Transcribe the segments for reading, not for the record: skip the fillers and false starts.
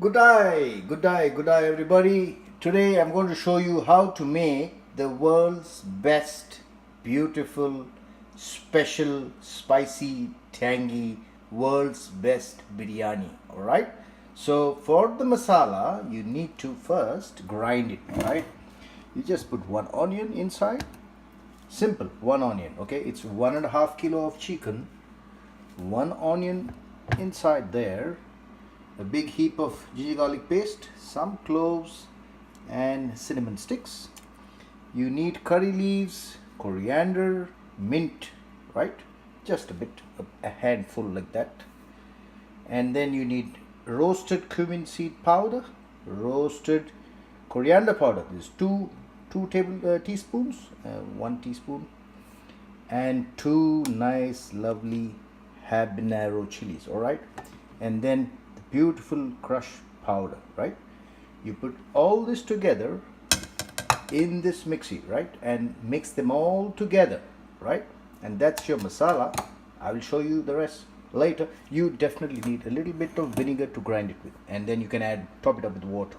Good day, everybody. Today I'm going to show you how to make the world's best, beautiful, special, spicy, tangy, world's best biryani. Alright? So, for the masala, you need to first grind it. Right? You just put one onion inside. Simple, one onion. Okay? It's 1.5 kilo of chicken. One onion inside there, a big heap of ginger garlic paste, some cloves and cinnamon sticks. You need curry leaves, coriander, mint, right? Just a bit, a handful like that. And then you need roasted cumin seed powder, roasted coriander powder. There's two teaspoons, 1 teaspoon, and two nice, lovely habanero chilies. All right, and then beautiful crushed powder, right? You put all this together in this mixie, right? And mix them all together, right? And that's your masala. I will show you the rest later. You definitely need a little bit of vinegar to grind it with, and then you can top it up with water.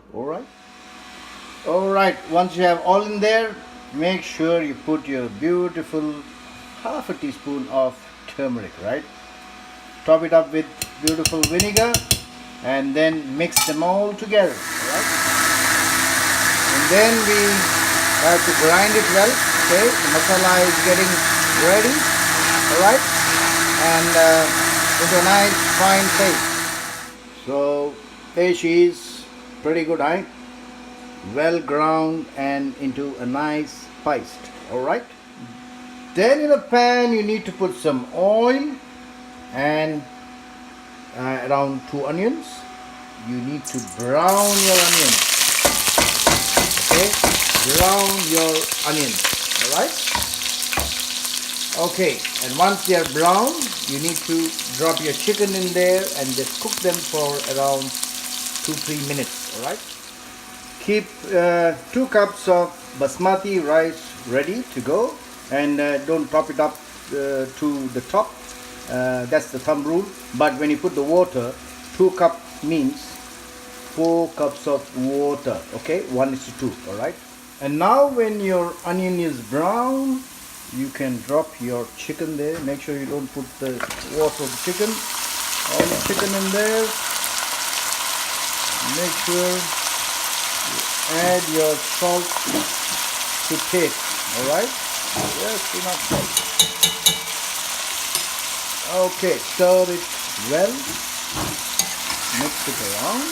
All right, once you have all in there, make sure you put your beautiful half a teaspoon of turmeric, right? Top it up with beautiful vinegar and then mix them all together. Alright? And then we have to grind it well. Okay, the masala is getting ready. Alright, and into a nice fine paste. So there she is, pretty good, right? Well ground and into a nice paste. Alright, then in a pan you need to put some oil and around 2 onions. You need to brown your onions. Okay, brown your onions. Alright, okay, and once they are brown, you need to drop your chicken in there and just cook them for around 2-3 minutes. Alright, keep 2 cups of basmati rice ready to go, and don't top it up to the top. That's the thumb rule. But when you put the water, 2 cup means 4 cups of water. Okay, 1:2. All right. And now when your onion is brown, you can drop your chicken there. Make sure you don't put the water of the chicken. All the chicken in there. Make sure you add your salt to taste. All right. Just enough salt. Okay, stir it well, mix it around.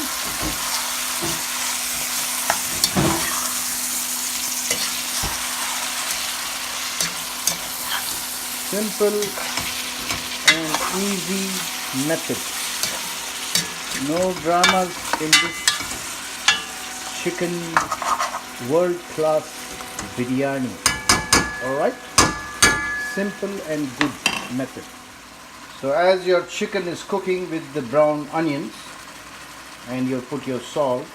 Simple and easy method. No dramas in this chicken world-class biryani. Alright, simple and good method. So as your chicken is cooking with the brown onions and you put your salt,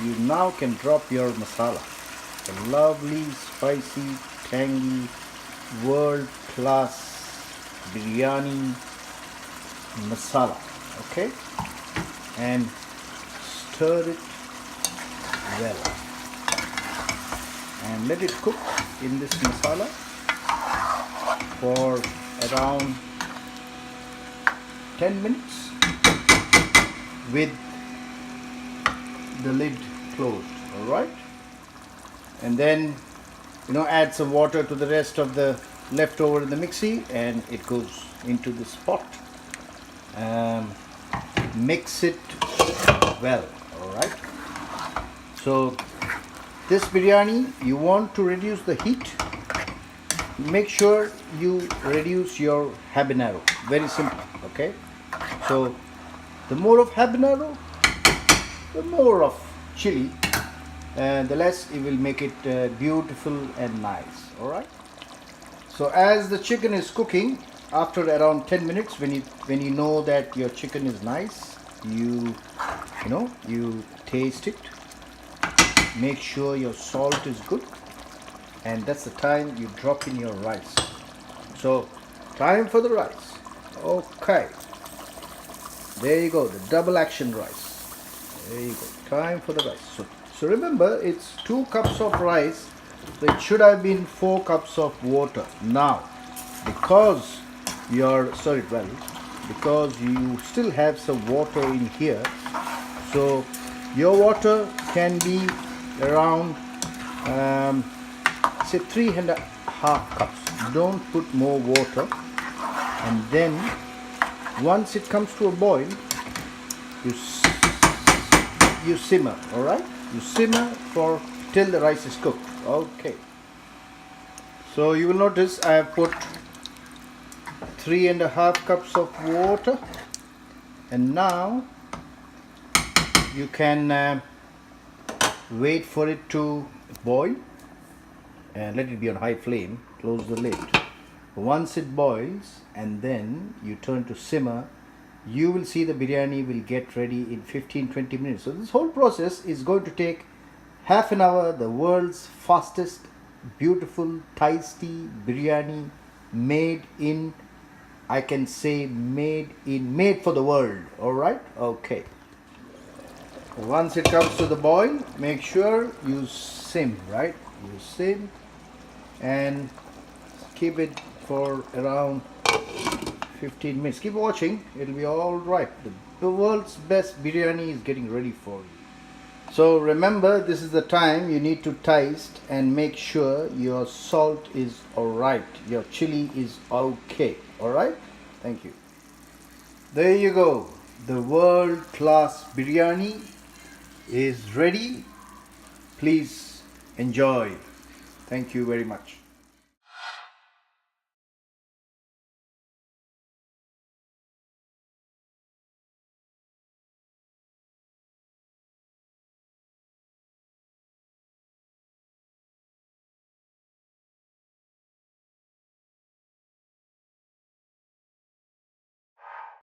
you now can drop your masala. A lovely, spicy, tangy, world-class biryani masala. Okay? And stir it well. And let it cook in this masala for around 10 minutes with the lid closed. Alright, and then add some water to the rest of the leftover in the mixie, and it goes into this pot. Mix it well. Alright, so this biryani, you want to reduce the heat, make sure you reduce your habanero. Very simple. Okay, so the more of habanero, the more of chili, and the less it will make it beautiful and nice. Alright, so as the chicken is cooking, after around 10 minutes, when you know that your chicken is nice, you taste it, make sure your salt is good, and that's the time you drop in your rice. So time for the rice. Okay, there you go, the double action rice. There you go. Time for the rice. So remember, it's 2 cups of rice. So it should have been 4 cups of water. Now, because because you still have some water in here, so your water can be around say 3.5 cups. Don't put more water. And then once it comes to a boil, you simmer. All right, you simmer for till the rice is cooked. Okay, so you will notice I have put 3.5 cups of water, and now you can wait for it to boil and let it be on high flame. Close the lid. Once it boils and then you turn to simmer, you will see the biryani will get ready in 15-20 minutes. So this whole process is going to take half an hour. The world's fastest, beautiful, tasty biryani, made in, I can say, made for the world. All right, okay. Once it comes to the boil, make sure you sim, right? You sim and keep it for around 15 minutes. Keep watching, it'll be all right. The world's best biryani is getting ready for you. So remember, this is the time you need to taste and make sure your salt is all right, your chili is okay. All right, thank you. There you go. The world-class biryani is ready. Please enjoy. Thank you very much.